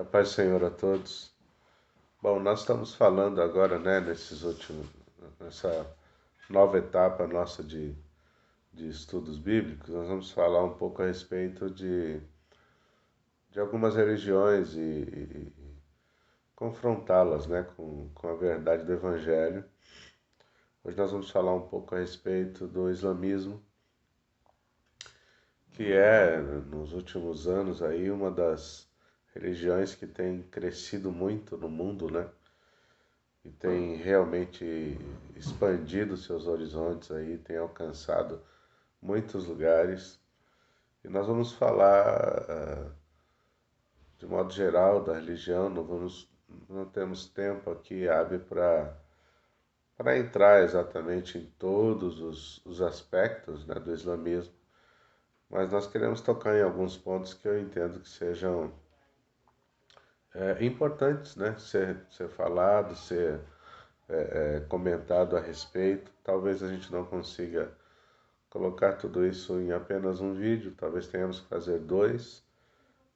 A paz do Senhor a todos. Bom, nós estamos falando agora, né, nessa nova etapa nossa de estudos bíblicos, nós vamos falar um pouco a respeito de algumas religiões e confrontá-las, né, com a verdade do Evangelho. Hoje nós vamos falar um pouco a respeito do islamismo, que é, nos últimos anos, aí, uma das religiões que tem crescido muito no mundo, né? E tem realmente expandido seus horizontes aí, tem alcançado muitos lugares. E nós vamos falar, de modo geral, da religião, não temos tempo aqui hábil para entrar exatamente em todos os aspectos, né, do islamismo, mas nós queremos tocar em alguns pontos que eu entendo que sejam importantes, né, ser falado, ser comentado a respeito. Talvez a gente não consiga colocar tudo isso em apenas um vídeo, talvez tenhamos que fazer dois,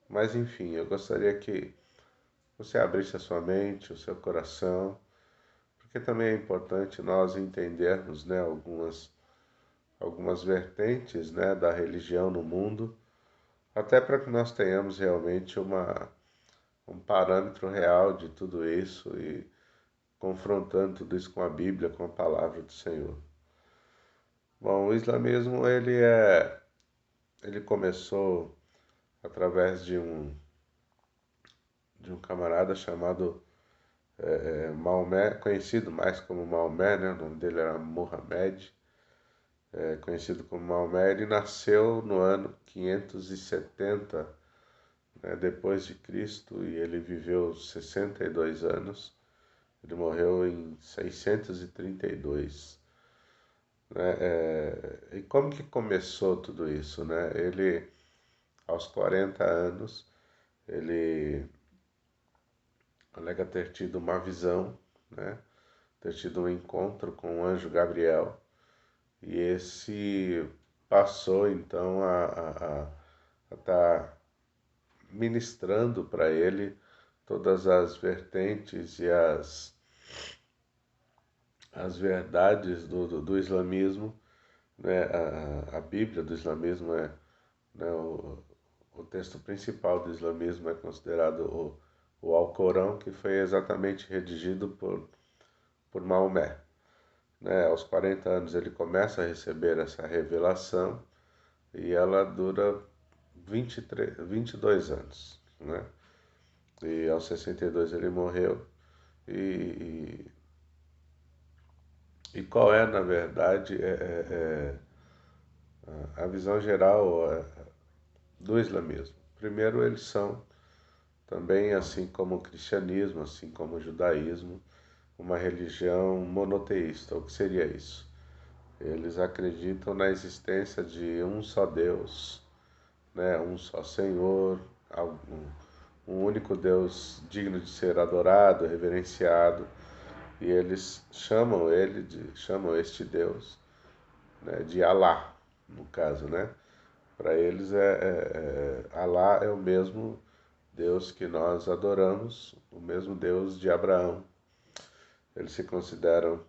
mas enfim, eu gostaria que você abrisse a sua mente, o seu coração, porque também é importante nós entendermos, né, algumas vertentes, né, da religião no mundo, até para que nós tenhamos realmente um parâmetro real de tudo isso e confrontando tudo isso com a Bíblia, com a palavra do Senhor. Bom, o islamismo ele começou através de um camarada chamado Maomé, conhecido mais como Maomé, né? O nome dele era Muhammad, conhecido como Maomé. Ele nasceu no ano 570, né, depois de Cristo, e ele viveu 62 anos. Ele morreu em 632. Né? E como que começou tudo isso, né? Ele, aos 40 anos, ele alega ter tido uma visão, né? Ter tido um encontro com o anjo Gabriel, e esse passou então a estar ministrando para ele todas as vertentes e as verdades do islamismo, né? A Bíblia do islamismo né, o texto principal do islamismo é considerado o Alcorão, que foi exatamente redigido por Maomé. Né? Aos 40 anos ele começa a receber essa revelação e ela dura 22 anos. Né? E aos 62 ele morreu. E, e qual é, na verdade, a visão geral do islamismo? Primeiro, eles são também, assim como o cristianismo, assim como o judaísmo, uma religião monoteísta. O que seria isso? Eles acreditam na existência de um só Deus, né? Um só Senhor, um único Deus digno de ser adorado, reverenciado, e eles chamam este Deus, né, de Alá, no caso, né? Para eles Alá é o mesmo Deus que nós adoramos, o mesmo Deus de Abraão. Eles se consideram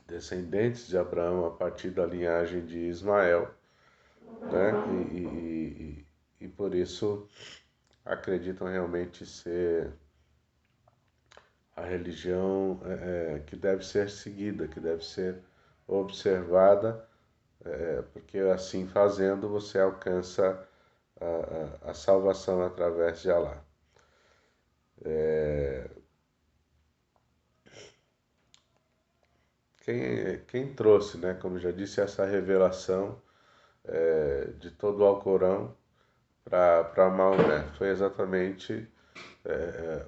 descendentes de Abraão a partir da linhagem de Ismael, né? E por isso acreditam realmente ser a religião que deve ser seguida, que deve ser observada, porque assim fazendo você alcança a salvação através de Alá. Quem trouxe, né, como já disse, essa revelação de todo o Alcorão para Maomé foi exatamente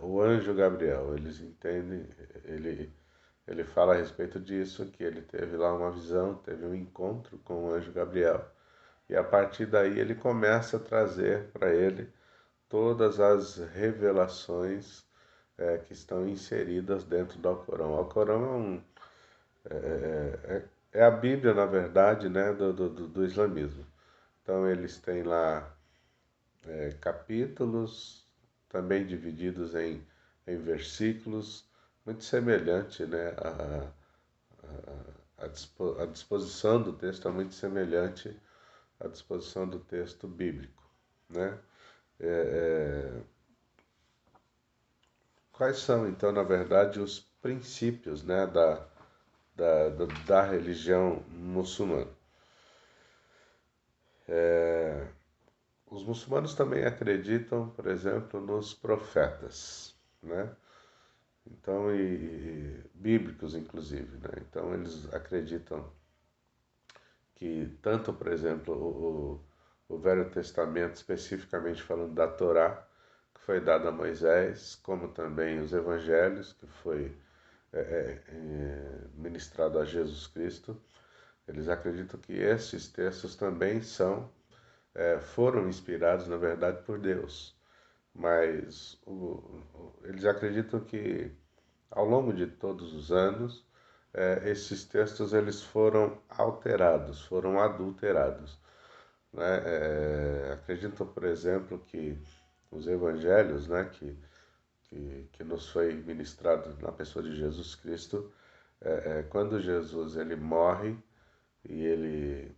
o anjo Gabriel. Eles entendem, ele fala a respeito disso, que ele teve lá uma visão, teve um encontro com o anjo Gabriel, e a partir daí ele começa a trazer para ele todas as revelações que estão inseridas dentro do Alcorão. O Alcorão é a Bíblia, na verdade, né, do islamismo. Então eles têm lá capítulos, também divididos em versículos, muito semelhante, né? A disposição do texto é muito semelhante à disposição do texto bíblico, né? Quais são, então, na verdade, os princípios, né, da religião muçulmana? Os muçulmanos também acreditam, por exemplo, nos profetas, né? Então, bíblicos, inclusive, né? Então, eles acreditam que tanto, por exemplo, o Velho Testamento, especificamente falando da Torá, que foi dada a Moisés, como também os Evangelhos, que foi ministrado a Jesus Cristo, eles acreditam que esses textos também foram inspirados, na verdade, por Deus. Mas eles acreditam que, ao longo de todos os anos, esses textos eles foram alterados, foram adulterados, né? Acreditam, por exemplo, que os evangelhos, né, que nos foi ministrado na pessoa de Jesus Cristo, quando Jesus ele morre e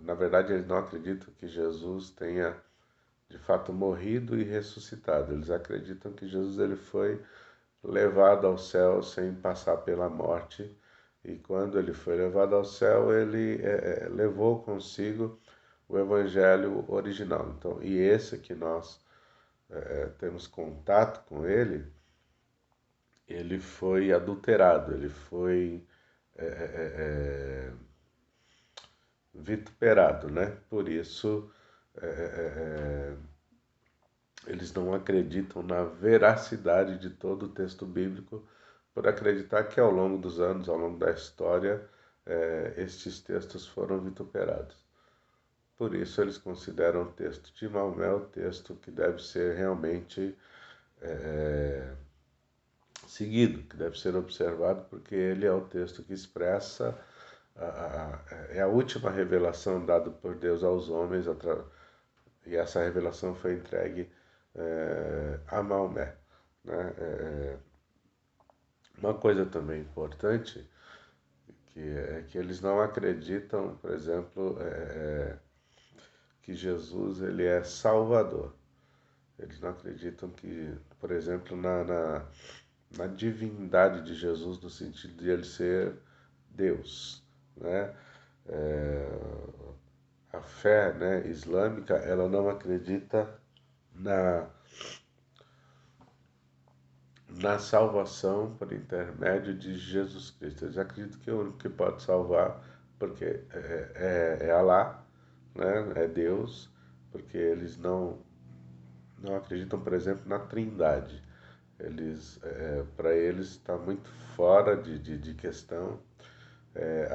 na verdade, eles não acreditam que Jesus tenha de fato morrido e ressuscitado. Eles acreditam que Jesus ele foi levado ao céu sem passar pela morte. E quando ele foi levado ao céu, ele levou consigo o evangelho original. Então, e esse que nós temos contato com ele foi adulterado, ele foi vituperado, né? Por isso, eles não acreditam na veracidade de todo o texto bíblico, por acreditar que ao longo dos anos, ao longo da história, estes textos foram vituperados. Por isso, eles consideram o texto de Maomé o texto que deve ser realmente seguido, que deve ser observado, porque ele é o texto que expressa, é a última revelação dada por Deus aos homens, e essa revelação foi entregue a Maomé, né? Uma coisa também importante é que eles não acreditam, por exemplo, que Jesus ele é Salvador. Eles não acreditam que, por exemplo, na divindade de Jesus, no sentido de ele ser Deus, né? A fé, né, islâmica, ela não acredita na, na salvação por intermédio de Jesus Cristo. Eles acreditam que o único que pode salvar, porque é Alá, né, é Deus, porque eles não acreditam, por exemplo, na Trindade. Para eles está muito fora de questão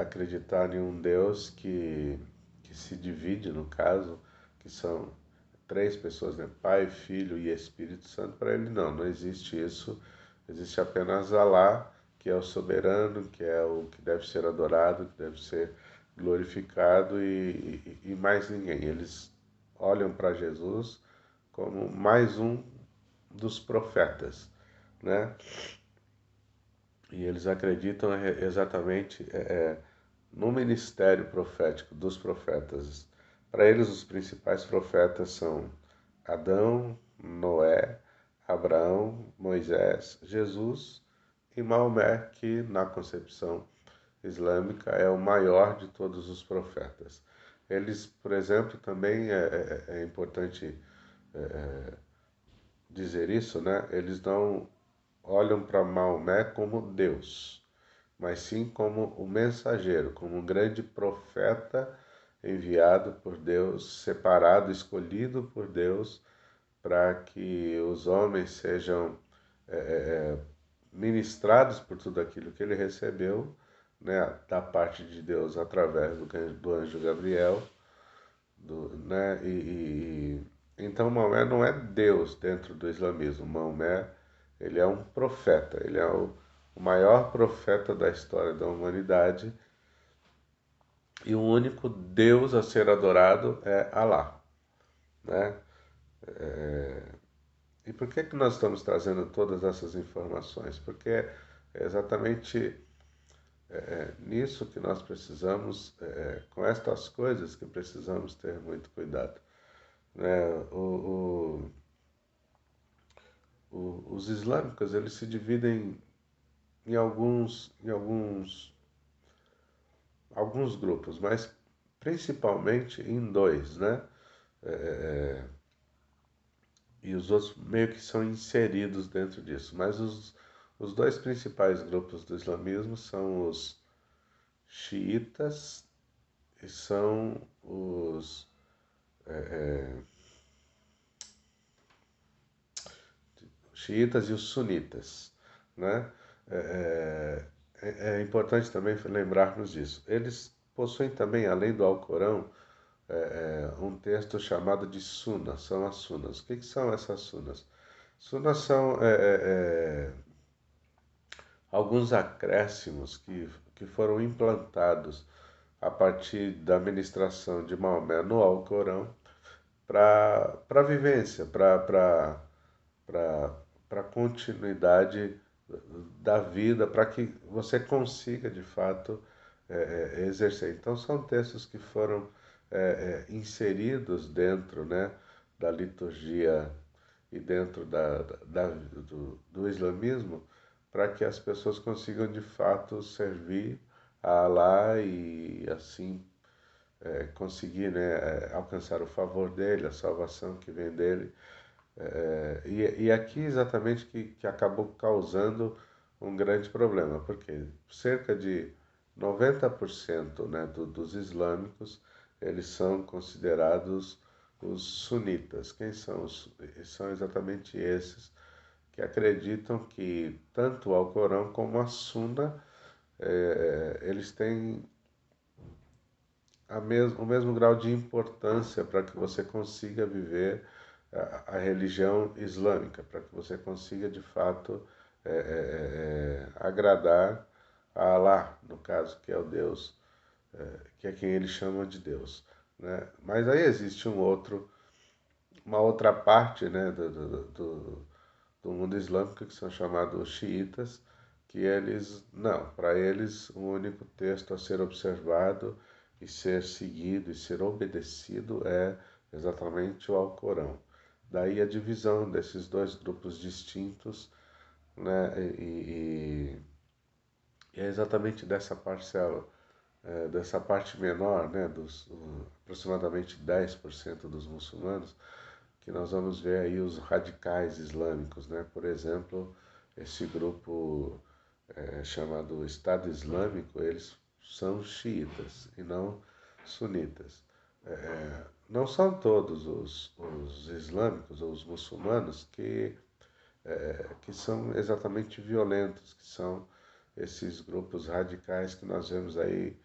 acreditar em um Deus que se divide, no caso, que são três pessoas, né? Pai, Filho e Espírito Santo. Para ele não existe isso. Existe apenas Alá, que é o soberano, que é o que deve ser adorado, que deve ser glorificado e mais ninguém. Eles olham para Jesus como mais um dos profetas, né? E eles acreditam exatamente no ministério profético dos profetas. Para eles, os principais profetas são Adão, Noé, Abraão, Moisés, Jesus e Maomé, que na concepção islâmica é o maior de todos os profetas. Eles, por exemplo, também é importante dizer isso, né? Eles não olham para Maomé como Deus, mas sim como o mensageiro, como um grande profeta enviado por Deus, separado, escolhido por Deus, para que os homens sejam ministrados por tudo aquilo que ele recebeu, né, da parte de Deus através do anjo Gabriel, né, então Maomé não é Deus dentro do islamismo. Maomé ele é um profeta, ele é o maior profeta da história da humanidade e o único Deus a ser adorado é Alá, né? E por que nós estamos trazendo todas essas informações? Porque é exatamente nisso que nós precisamos, com estas coisas que precisamos ter muito cuidado. Né? Os islâmicos, eles se dividem em alguns grupos, mas principalmente em dois, né? E os outros meio que são inseridos dentro disso. Mas os dois principais grupos do islamismo são os xiitas e são os xiitas e os sunitas, né? É importante também lembrarmos disso. Eles possuem também, além do Alcorão, um texto chamado de Sunas, são as Sunas. O que são essas Sunas? Sunas são alguns acréscimos que foram implantados a partir da ministração de Maomé no Alcorão para a vivência, para continuidade da vida, para que você consiga de fato exercer. Então, são textos que foram inseridos dentro, né, da liturgia e dentro do islamismo, para que as pessoas consigam de fato servir a Allah e assim conseguir, né, alcançar o favor dele, a salvação que vem dele. E aqui exatamente que acabou causando um grande problema, porque cerca de 90%, né, dos islâmicos, eles são considerados os sunitas. Quem são os? São exatamente esses que acreditam que tanto o Alcorão como a Sunna, eles têm o mesmo grau de importância para que você consiga viver a religião islâmica, para que você consiga de fato agradar a Allah, no caso, que é o Deus, que é quem eles chamam de Deus. Né? Mas aí existe uma outra parte, né, do mundo islâmico que são chamados xiitas, que eles, não, para eles o único texto a ser observado e ser seguido e ser obedecido é exatamente o Alcorão. Daí a divisão desses dois grupos distintos, né, e é exatamente dessa parcela, dessa parte menor, né, dos aproximadamente 10% dos muçulmanos, que nós vamos ver aí os radicais islâmicos, né? Por exemplo, esse grupo chamado Estado Islâmico, eles são xiitas e não sunitas. Não são todos os islâmicos ou os muçulmanos que são exatamente violentos, que são esses grupos radicais que nós vemos aí,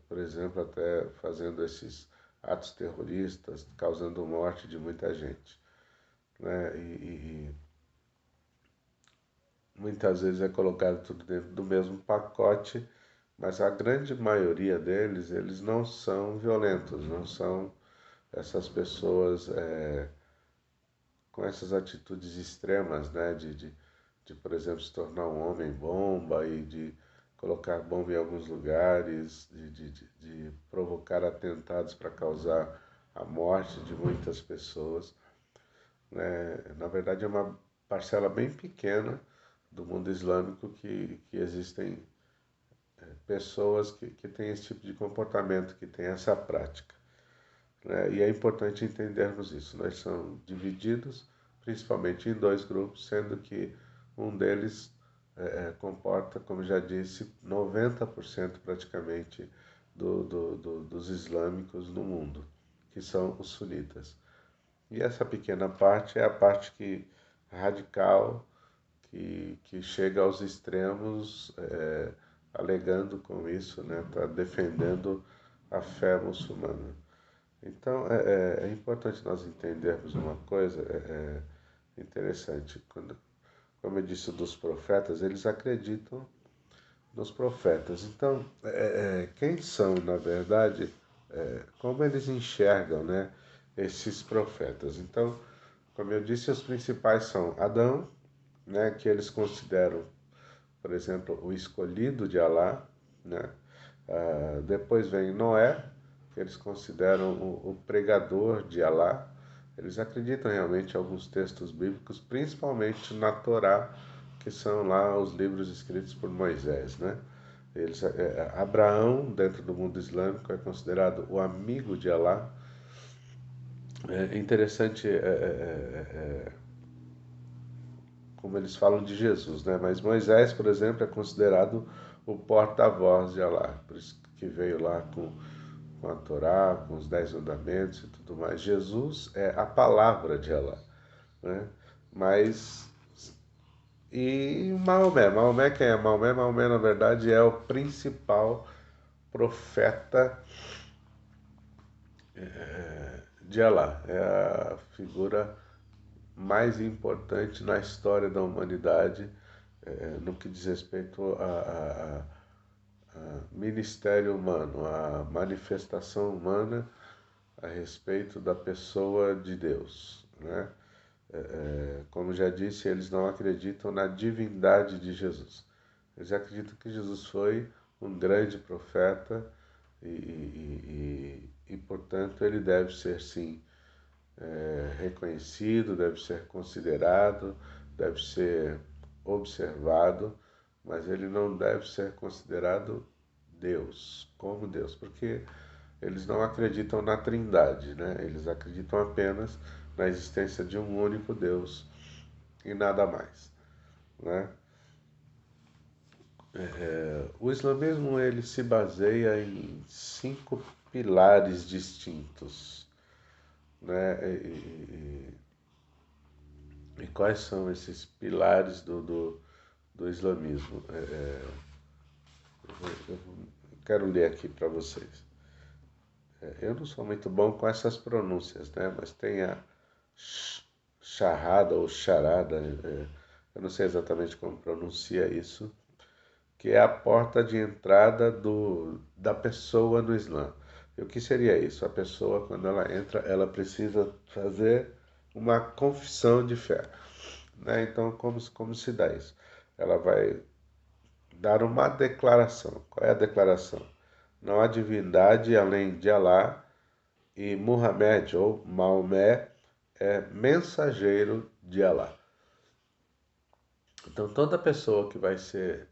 por exemplo, até fazendo esses atos terroristas, causando morte de muita gente. Né? E muitas vezes é colocado tudo dentro do mesmo pacote, mas a grande maioria deles, eles não são violentos, não são essas pessoas com essas atitudes extremas, né, por exemplo, se tornar um homem bomba e de colocar bomba em alguns lugares, de provocar atentados para causar a morte de muitas pessoas. Né? Na verdade, é uma parcela bem pequena do mundo islâmico que existem pessoas que têm esse tipo de comportamento, que têm essa prática. Né? E é importante entendermos isso. Nós somos divididos principalmente em dois grupos, sendo que um deles comporta, como já disse, 90% praticamente dos islâmicos no mundo, que são os sunitas. E essa pequena parte é a parte radical que chega aos extremos, alegando com isso, né, tá defendendo a fé muçulmana. Então, é importante nós entendermos uma coisa interessante. Como eu disse dos profetas, eles acreditam nos profetas. Então, quem são, na verdade, como eles enxergam, né, esses profetas. Então, como eu disse, os principais são Adão, né, que eles consideram, por exemplo, o escolhido de Alá, né? Depois vem Noé, que eles consideram o pregador de Alá. Eles acreditam realmente em alguns textos bíblicos, principalmente na Torá, que são lá os livros escritos por Moisés, né? Abraão, dentro do mundo islâmico, é considerado o amigo de Alá. É interessante como eles falam de Jesus, né? Mas Moisés, por exemplo, é considerado o porta-voz de Alá, por isso que veio lá com a Torá, com os 10 mandamentos e tudo mais. Jesus é a palavra de Alá, né? Mas e Maomé quem é Maomé? Maomé, na verdade, é o principal profeta de Alá, é a figura mais importante na história da humanidade, no que diz respeito a ministério humano, a manifestação humana a respeito da pessoa de Deus, né? Como já disse, eles não acreditam na divindade de Jesus. Eles acreditam que Jesus foi um grande profeta portanto, ele deve ser, sim, reconhecido, deve ser considerado, deve ser observado, mas ele não deve ser considerado Deus, como Deus, porque eles não acreditam na Trindade, né? Eles acreditam apenas na existência de um único Deus e nada mais, né? O islamismo ele se baseia em 5 pilares distintos, né? E quais são esses pilares do islamismo? Eu quero ler aqui para vocês. Eu não sou muito bom com essas pronúncias, né? Mas tem a charrada ou charada, eu não sei exatamente como pronuncia isso, que é a porta de entrada da pessoa no Islã. E o que seria isso? A pessoa, quando ela entra, ela precisa fazer uma confissão de fé, né? Então, como se dá isso? Ela vai dar uma declaração. Qual é a declaração? Não há divindade além de Alá e Muhammad ou Maomé é mensageiro de Alá. Então, toda pessoa que vai ser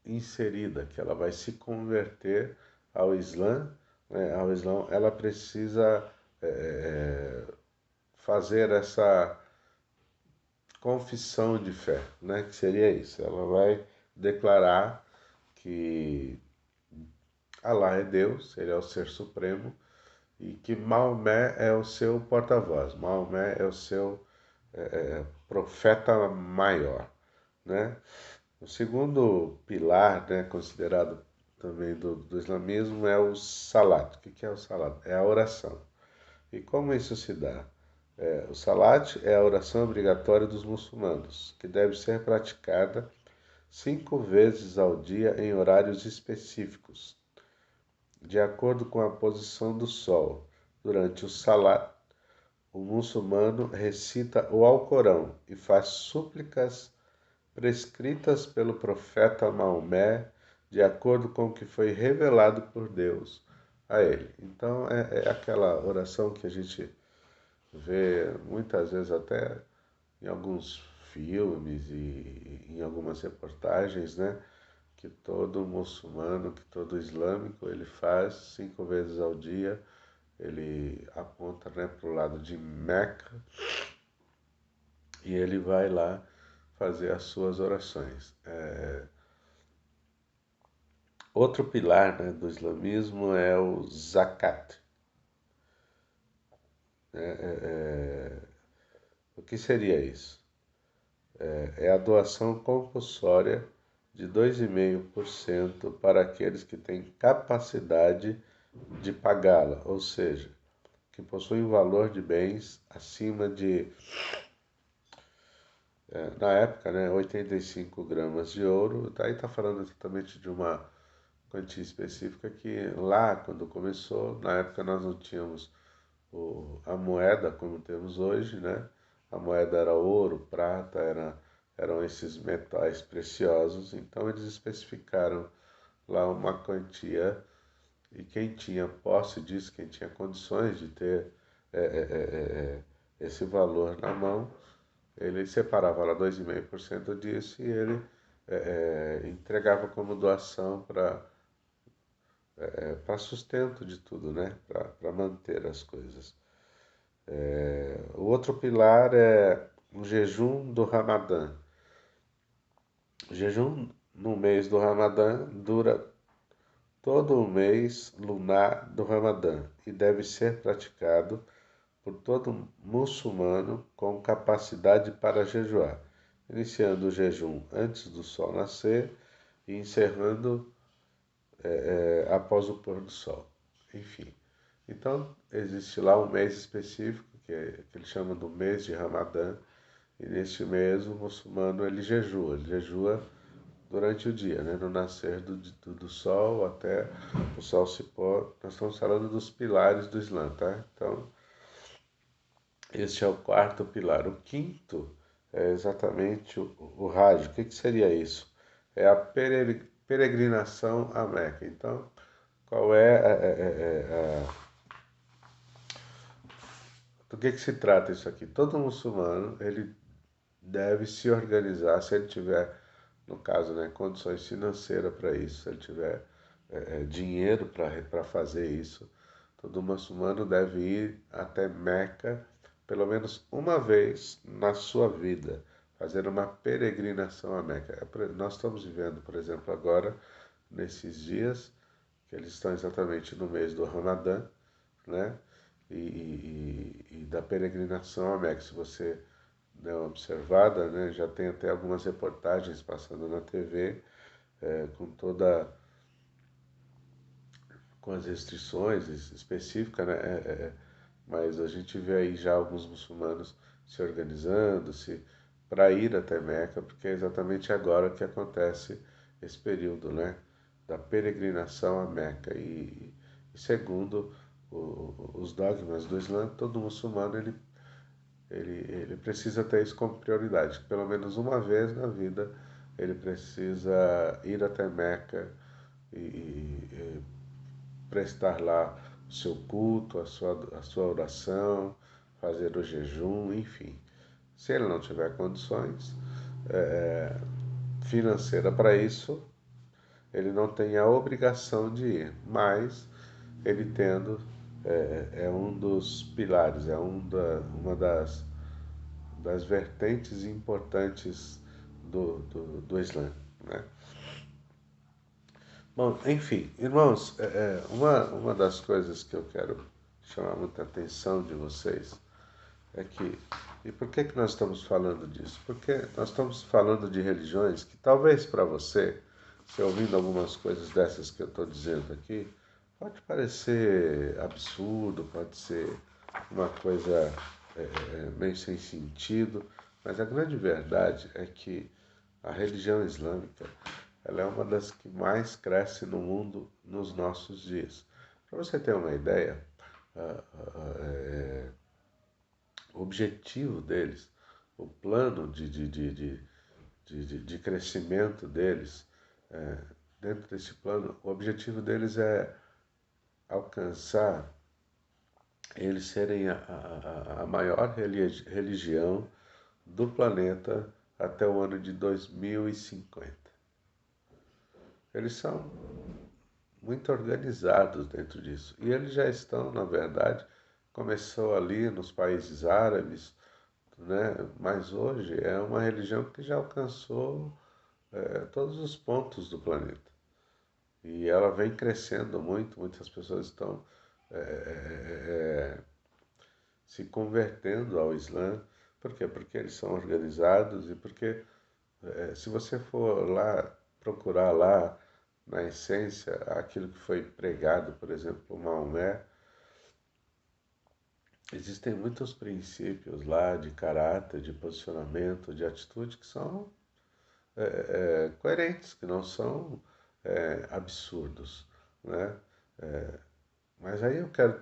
inserida, que ela vai se converter ao Islã, né, ela precisa fazer essa confissão de fé, né? Que seria isso. Ela vai declarar que Alá é Deus, ele é o ser supremo, e que Maomé é o seu porta-voz, Maomé é o seu profeta maior, né? O segundo pilar, né, considerado também do islamismo é o salat. O que é o salat? É a oração. E como isso se dá? O salat é a oração obrigatória dos muçulmanos, que deve ser praticada 5 vezes ao dia em horários específicos, de acordo com a posição do sol. Durante o salat, o muçulmano recita o Alcorão e faz súplicas prescritas pelo profeta Maomé, de acordo com o que foi revelado por Deus a ele. Então, é aquela oração que a gente vê muitas vezes até em alguns filmes e em algumas reportagens, né? Que todo muçulmano, que todo islâmico, ele faz 5 vezes ao dia, ele aponta, né, para o lado de Meca e ele vai lá fazer as suas orações. Outro pilar, né, do islamismo é o zakat. O que seria isso? É a doação compulsória de 2,5% para aqueles que têm capacidade de pagá-la, ou seja, que possuem valor de bens acima de, na época, né, 85 gramas de ouro. Daí está falando exatamente de uma quantia específica que lá, quando começou, na época nós não tínhamos a moeda como temos hoje, né? A moeda era ouro, prata, eram esses metais preciosos, então eles especificaram lá uma quantia e quem tinha posse disso, quem tinha condições de ter esse valor na mão, ele separava lá 2,5% disso e ele entregava como doação para sustento de tudo, né? Para manter as coisas. O outro pilar é o jejum do Ramadã. O jejum no mês do Ramadã dura todo o mês lunar do Ramadã e deve ser praticado por todo muçulmano com capacidade para jejuar, iniciando o jejum antes do sol nascer e encerrando após o pôr do sol. Enfim, então existe lá um mês específico que ele chama do mês de Ramadã e neste mês o muçulmano ele jejua durante o dia, né? No nascer do sol até o sol se pôr. Nós estamos falando dos pilares do Islã, tá? Então, este é o quarto pilar. O quinto é exatamente o Hajj. O que seria isso? É a peregrinação à Meca. Então, qual do que se trata isso aqui? Todo muçulmano, ele deve se organizar, se ele tiver, no caso, né, condições financeiras para isso, se ele tiver dinheiro para fazer isso, todo muçulmano deve ir até Meca pelo menos uma vez na sua vida, fazer uma peregrinação a Meca. Nós estamos vivendo, por exemplo, agora, nesses dias, que eles estão exatamente no mês do Ramadã, né? E da peregrinação a Meca. Se você der uma observada, né, já tem até algumas reportagens passando na TV, com toda com as restrições específicas, né, mas a gente vê aí já alguns muçulmanos se organizando, para ir até Meca, porque é exatamente agora que acontece esse período, né, da peregrinação a Meca. E segundo os dogmas do Islã, todo muçulmano ele precisa ter isso como prioridade. Pelo menos uma vez na vida ele precisa ir até Meca e prestar lá o seu culto, a sua oração, fazer o jejum, enfim. Se ele não tiver condições financeiras para isso, ele não tem a obrigação de ir, mas ele tendo é um dos pilares, uma das vertentes importantes do Islã, né? Bom, enfim, irmãos, uma das coisas que eu quero chamar muita atenção de vocês é que, e por que nós estamos falando disso? Porque nós estamos falando de religiões que talvez para você, se ouvindo algumas coisas dessas que eu estou dizendo aqui, pode parecer absurdo, pode ser uma coisa meio sem sentido, mas a grande verdade é que a religião islâmica ela é uma das que mais cresce no mundo nos nossos dias. Para você ter uma ideia, o objetivo deles, o plano de crescimento deles, dentro desse plano, o objetivo deles é alcançar eles serem a maior religião do planeta até o ano de 2050. Eles são muito organizados dentro disso. E eles já estão, na verdade, começou ali nos países árabes, né? Mas hoje é uma religião que já alcançou todos os pontos do planeta. E ela vem crescendo muito, muitas pessoas estão se convertendo ao Islã. Por quê? Porque eles são organizados e porque se você for lá, procurar lá, na essência, aquilo que foi pregado, por exemplo, por Maomé, existem muitos princípios lá de caráter, de posicionamento, de atitude que são coerentes, que não são absurdos, né? Mas aí eu quero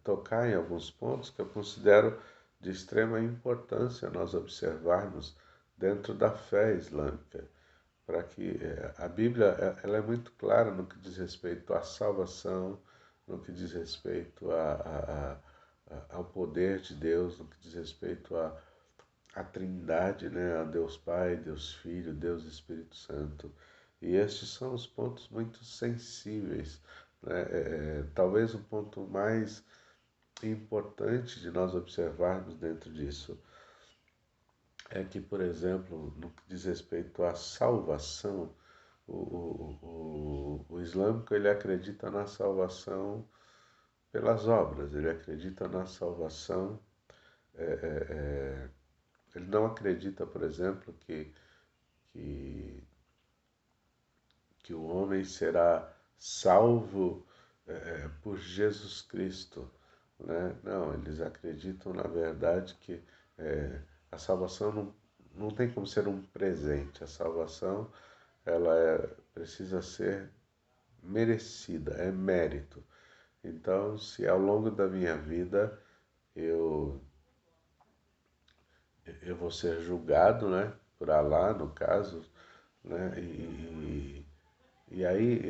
tocar em alguns pontos que eu considero de extrema importância nós observarmos dentro da fé islâmica, para que a Bíblia ela é muito clara no que diz respeito à salvação, no que diz respeito ao poder de Deus, no que diz respeito à Trindade, né? A Deus Pai, Deus Filho, Deus Espírito Santo. E estes são os pontos muito sensíveis, né? Talvez o ponto mais importante de nós observarmos dentro disso é que, por exemplo, no que diz respeito à salvação, o islâmico ele acredita na salvação pelas obras, ele acredita na salvação, é, é, é, ele não acredita, por exemplo, que, que o homem será salvo por Jesus Cristo, né? Não, eles acreditam, na verdade, que a salvação não tem como ser um presente. A salvação precisa ser merecida, é mérito. Então, se ao longo da minha vida eu, eu vou ser julgado, né, por Allah, no caso, né, e aí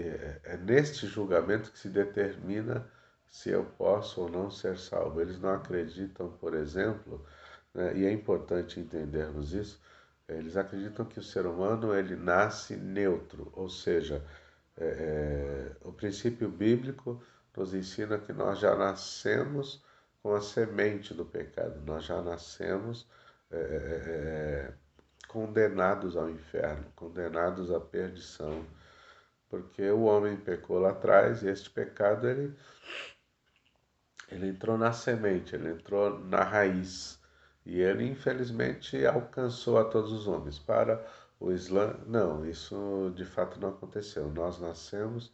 é neste julgamento que se determina se eu posso ou não ser salvo. Eles não acreditam, por exemplo, né, e é importante entendermos isso, eles acreditam que o ser humano ele nasce neutro, ou seja, o princípio bíblico nos ensina que nós já nascemos com a semente do pecado, nós já nascemos condenados ao inferno, condenados à perdição, porque o homem pecou lá atrás e este pecado ele entrou na semente, ele entrou na raiz e ele infelizmente alcançou a todos os homens. Para o Islã, não, isso de fato não aconteceu. Nós nascemos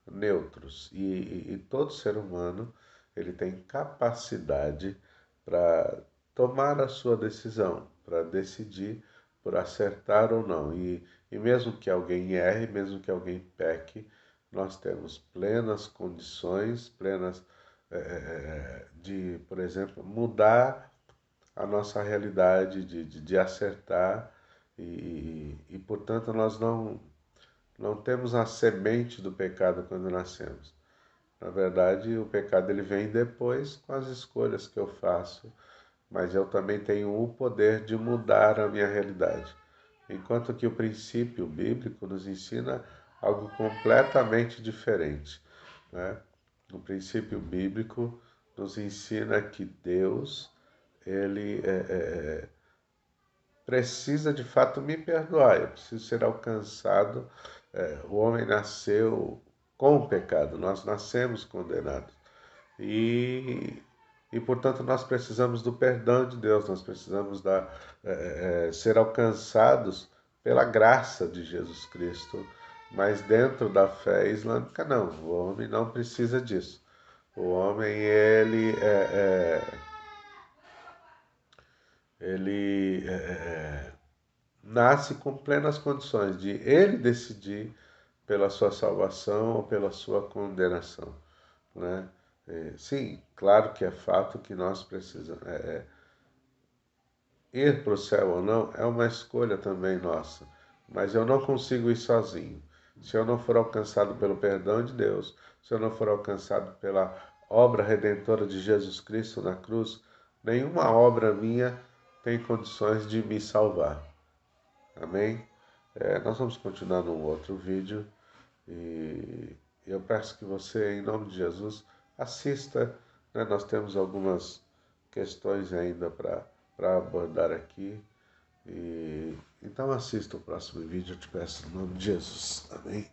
neutros e todo ser humano ele tem capacidade para tomar a sua decisão, para decidir por acertar ou não. E mesmo que alguém erre, mesmo que alguém peque, nós temos plenas condições, plenas de, por exemplo, mudar a nossa realidade, de acertar portanto, nós não temos a semente do pecado quando nascemos. Na verdade, o pecado ele vem depois com as escolhas que eu faço, mas eu também tenho o poder de mudar a minha realidade. Enquanto que o princípio bíblico nos ensina algo completamente diferente, né? O princípio bíblico nos ensina que Deus ele precisa de fato me perdoar, eu preciso ser alcançado. O homem nasceu com o pecado, nós nascemos condenados. E, portanto, nós precisamos do perdão de Deus, nós precisamos ser alcançados pela graça de Jesus Cristo. Mas dentro da fé islâmica, não, o homem não precisa disso. O homem, ele nasce com plenas condições de ele decidir pela sua salvação ou pela sua condenação, né? Sim, claro que é fato que nós precisamos ir para o céu ou não é uma escolha também nossa, mas eu não consigo ir sozinho. Se eu não for alcançado pelo perdão de Deus, se eu não for alcançado pela obra redentora de Jesus Cristo na cruz, nenhuma obra minha tem condições de me salvar. Amém? Nós vamos continuar num outro vídeo e eu peço que você, em nome de Jesus, assista, né? Nós temos algumas questões ainda para abordar aqui. Então assista o próximo vídeo, eu te peço em nome de Jesus. Amém?